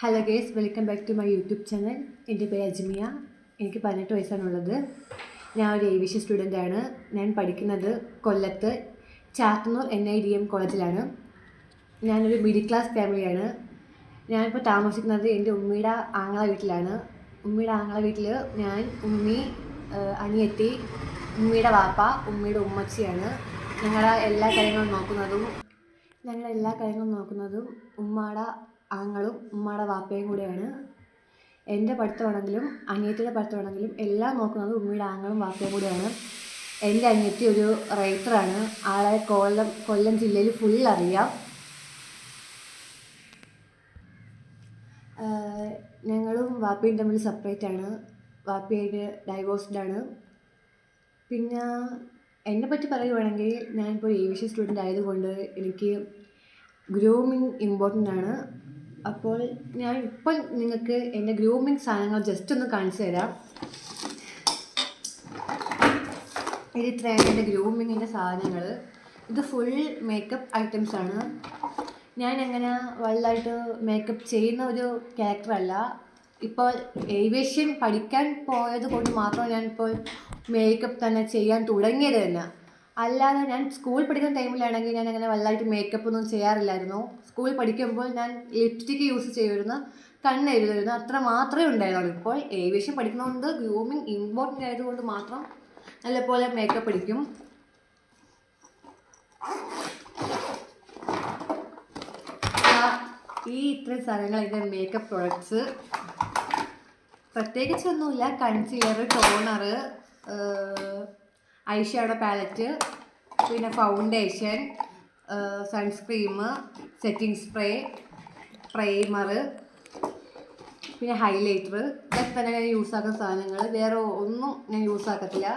Hello guys, welcome back to my YouTube channel. എൻ്റെ പേര് അജ്മിയ. എനിക്ക് 18 വയസ്സാണുള്ളത്. ഞാൻ ഒരു ഏവിയേഷൻ സ്റ്റുഡൻ്റാണ്. ഞാൻ പഠിക്കുന്നത് കൊല്ലത്ത് ചാത്തന്നൂർ NIDM കോളേജിലാണ്. ഞാനൊരു മിഡിൽ ക്ലാസ് ഫാമിലിയാണ്. ഞാനിപ്പോൾ താമസിക്കുന്നത് എൻ്റെ ഉമ്മയുടെ ആങ്ങള വീട്ടിലാണ്. ഉമ്മയുടെ ആങ്ങള വീട്ടിൽ ഞാൻ, ഉമ്മി, അനിയത്തി, ഉമ്മയുടെ വാപ്പ, ഉമ്മയുടെ ഉമ്മച്ചിയാണ്. ഞങ്ങളുടെ എല്ലാ കാര്യങ്ങളും നോക്കുന്നതും ഉമ്മയുടെ ആങ്ങളും ഉമ്മയുടെ വാപ്പയും കൂടെയാണ്. എൻ്റെ പഠിത്തമാണെങ്കിലും അനിയത്തിയുടെ പഠിത്തമാണെങ്കിലും എല്ലാം നോക്കുന്നത് ഉമ്മയുടെ ആങ്ങളും വാപ്പയും കൂടെയാണ്. എൻ്റെ അനിയത്തി ഒരു റൈറ്ററാണ്. ആളെ കൊല്ലം ജില്ലയിൽ ഫുൾ അറിയാം. ഞങ്ങളും വാപ്പയും തമ്മിൽ സെപ്പറേറ്റാണ്. വാപ്പയായിട്ട് ഡൈവോഴ്സ്ഡാണ്. പിന്നെ എന്നെ പറ്റി പറയുവാണെങ്കിൽ ഞാനിപ്പോൾ ഏവിയേഷൻ സ്റ്റുഡൻ്റ് ആയതുകൊണ്ട് എനിക്ക് ഗ്രൂമിങ് ഇമ്പോർട്ടൻ്റ് ആണ്. അപ്പോൾ ഞാൻ ഇപ്പോൾ നിങ്ങൾക്ക് എൻ്റെ ഗ്രൂമിങ് സാധനങ്ങൾ ജസ്റ്റ് ഒന്ന് കാണിച്ചു തരാം. ഇത്രയാണ് എൻ്റെ ഗ്രൂമിങ്ങിൻ്റെ സാധനങ്ങൾ. ഇത് ഫുൾ മേക്കപ്പ് ഐറ്റംസാണ്. ഞാൻ അങ്ങനെ വലുതായിട്ട് മേക്കപ്പ് ചെയ്യുന്ന ഒരു ക്യാരക്ടറല്ല. ഇപ്പോൾ ഏവിയേഷൻ പഠിക്കാൻ പോയത് കൊണ്ട് മാത്രം ഞാനിപ്പോൾ മേക്കപ്പ് തന്നെ ചെയ്യാൻ തുടങ്ങിയത് തന്നെ. അല്ലാതെ ഞാൻ സ്കൂൾ പഠിക്കുന്ന ടൈമിലാണെങ്കിൽ ഞാൻ അങ്ങനെ വലുതായിട്ട് മേക്കപ്പ് ഒന്നും ചെയ്യാറില്ലായിരുന്നു. സ്കൂളിൽ പഠിക്കുമ്പോൾ ഞാൻ ലിപ്സ്റ്റിക്ക് യൂസ് ചെയ്യുമായിരുന്നു, കണ്ണെഴുതുമായിരുന്നു, അത്ര മാത്രമേ ഉണ്ടായിരുന്നുള്ളൂ. ഇപ്പോൾ ഏവിയേഷൻ പഠിക്കുന്നതുകൊണ്ട് ഗ്രൂമിങ് ഇമ്പോർട്ടൻ്റ് ആയതുകൊണ്ട് മാത്രം നല്ലപോലെ മേക്കപ്പ് അടിക്കും. ഈ ഇത്രയും സാധനങ്ങൾ എൻ്റെ മേക്കപ്പ് പ്രോഡക്ട്സ്. പ്രത്യേകിച്ചൊന്നുമില്ല. Concealer, toner, eye shadow palette, പിന്നെ foundation, sunscreen, setting spray, primer, പിന്നെ ഹൈലൈറ്റർ. ഇതൊക്കെ തന്നെ ഞാൻ യൂസ് ആക്കുന്ന സാധനങ്ങൾ. വേറെ ഒന്നും ഞാൻ യൂസ് ആക്കത്തില്ല.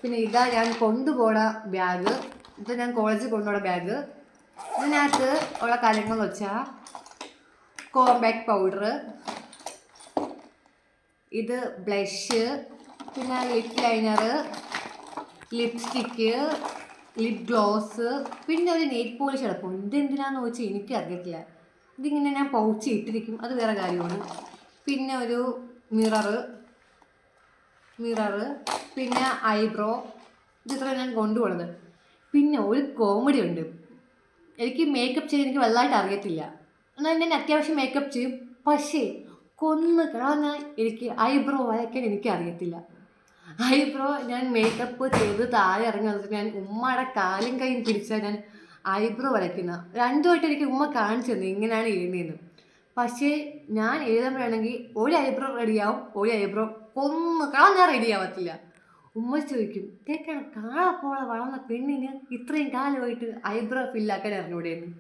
പിന്നെ ഇതാ ഞാൻ കൊണ്ടുപോകുന്ന ബാഗ്. ഇത് ഞാൻ കോളേജിൽ കൊണ്ടുപോകുന്ന ബാഗ്. ഇതിനകത്ത് ഉള്ള കാര്യങ്ങൾ വെച്ചാൽ കോമ്പാക്ട് പൗഡർ, ഇത് ബ്ലഷ്, പിന്നെ lip liner, lipstick, lip gloss, പിന്നെ ഒരു നെയിൽ പോളിഷ് കിടക്കും. ഇതെന്തിനാന്ന് ചോദിച്ചാൽ എനിക്കറിയത്തില്ല. ഇതിങ്ങനെ ഞാൻ പൗച്ച് ഇട്ടിരിക്കും, അത് വേറെ കാര്യമാണ്. പിന്നെ ഒരു മിററ്, പിന്നെ ഐബ്രോ. ഇതിത്ര ഞാൻ കൊണ്ടുപോകുന്നത്. പിന്നെ ഒരു കോമഡി ഉണ്ട്. എനിക്ക് മേക്കപ്പ് ചെയ്ത് എനിക്ക് വലുതായിട്ട് അറിയത്തില്ല. എന്നാൽ ഞാൻ അത്യാവശ്യം മേക്കപ്പ് ചെയ്യും. പക്ഷേ കൊന്ന് കളഞ്ഞാൽ എനിക്ക് ഐബ്രോ വരയ്ക്കാൻ എനിക്കറിയത്തില്ല. ഐബ്രോ ഞാൻ മേക്കപ്പ് ചെയ്ത് താഴെ ഇറങ്ങി വന്നിട്ട് ഞാൻ ഉമ്മയുടെ കാലും കൈയും പിടിച്ചാൽ ഞാൻ ഐബ്രോ വരയ്ക്കുന്ന. രണ്ടുമായിട്ട് എനിക്ക് ഉമ്മ കാണിച്ചു തന്നു ഇങ്ങനെയാണ് എഴുതുന്നതെന്ന്. പക്ഷേ ഞാൻ എഴുതുമ്പോഴാണെങ്കിൽ ഒരു ഐബ്രോ റെഡിയാവും, ഒരു ഐബ്രോ കൊന്ന് കളഞ്ഞാൽ റെഡിയാവത്തില്ല. ഉമ്മ ചോദിക്കും, കേൾക്കണം, കാണാപ്പോളെ വളർന്ന പെണ്ണിന് ഇത്രയും കാലമായിട്ട് ഐബ്രോ ഫില്ലാക്കാൻ അറിഞ്ഞൂടെയെന്ന്.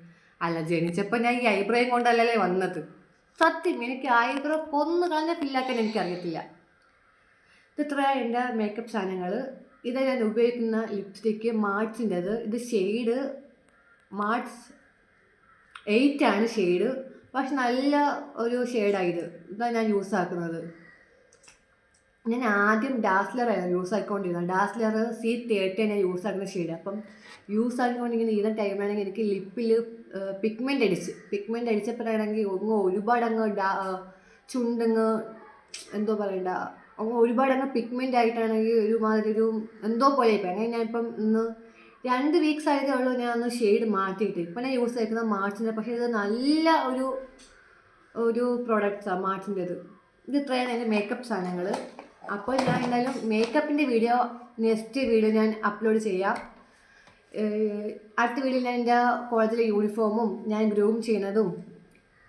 അല്ല, ജനിച്ചപ്പോൾ ഞാൻ ഈ ഐബ്രോയും കൊണ്ടല്ലേ വന്നത്. സത്യം, എനിക്ക് ഐബ്രോ കൊന്ന് കളഞ്ഞാൽ ഫില്ലാക്കാൻ എനിക്കറിയത്തില്ല. ഇത്രയാണ് എൻ്റെ മേക്കപ്പ് സാധനങ്ങൾ. ഇത് ഞാൻ ഉപയോഗിക്കുന്ന ലിപ്സ്റ്റിക്ക് മാർട്സിൻ്റെത്. ഇത് ഷെയ്ഡ് മാർട്സ് 8 ആണ് ഷെയ്ഡ്. പക്ഷെ നല്ല ഒരു ഷെയ്ഡായത്. ഇതാണ് ഞാൻ യൂസ് ആക്കുന്നത്. ഞാൻ ആദ്യം ഡാസ്ലറായിരുന്നു യൂസ് ആക്കിക്കൊണ്ടിരുന്നത്. ഡാസ്ലർ C30 ഞാൻ യൂസ് ആക്കുന്ന ഷെയ്ഡ്. അപ്പം യൂസ് ആക്കിക്കൊണ്ടിരിക്കുന്ന ഈ ടൈമാണെങ്കിൽ എനിക്ക് ലിപ്പിൽ പിഗ്മെൻ്റ് അടിച്ചപ്പോഴാണെങ്കിൽ ഒരുപാടങ്ങ് ചുണ്ടങ്ങ് എന്തോ പറയണ്ട, ഒരുപാടങ്ങ് പിഗ്മെൻ്റ് ആയിട്ടാണെങ്കിൽ ഒരുമാതിരി എന്തോ പോലെ ഇപ്പം. അങ്ങനെ ഞാനിപ്പം ഇന്ന് 2 വീക്സ് ആയതേ ഉള്ളൂ ഞാൻ ഒന്ന് ഷെയ്ഡ് മാറ്റിയിട്ട്. ഇപ്പം ഞാൻ യൂസ് ആക്കുന്ന മാർട്സിൻ്റെ. പക്ഷേ ഇത് നല്ല ഒരു പ്രോഡക്റ്റ്സാണ് മാർട്സിൻ്റെത്. ഇത് ഇത്രയാണ് എൻ്റെ മേക്കപ്പ് സാധനങ്ങൾ. അപ്പോൾ ഞാൻ എന്തായാലും മേക്കപ്പിൻ്റെ നെക്സ്റ്റ് വീഡിയോ ഞാൻ അപ്ലോഡ് ചെയ്യാം. അടുത്ത വീഡിയോയിൽ ഞാൻ എൻ്റെ കോളേജിലെ യൂണിഫോമും ഞാൻ ഗ്രൂം ചെയ്യുന്നതും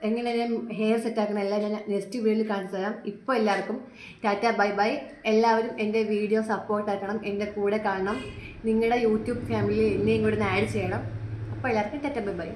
എങ്ങനെ ഞാൻ ഹെയർ സെറ്റാക്കുന്ന എല്ലാം ഞാൻ നെക്സ്റ്റ് വീഡിയോയിൽ കാണിച്ചു തരാം. ഇപ്പോൾ എല്ലാവർക്കും ടാറ്റ, ബൈ ബൈ. എല്ലാവരും എൻ്റെ വീഡിയോ സപ്പോർട്ടാക്കണം, എൻ്റെ കൂടെ കാണണം. നിങ്ങളുടെ യൂട്യൂബ് ഫാമിലി എന്നെയും കൂടെ ഒന്ന് ആഡ് ചെയ്യണം. അപ്പോൾ എല്ലാവർക്കും ടാറ്റ, ബൈ ബൈ.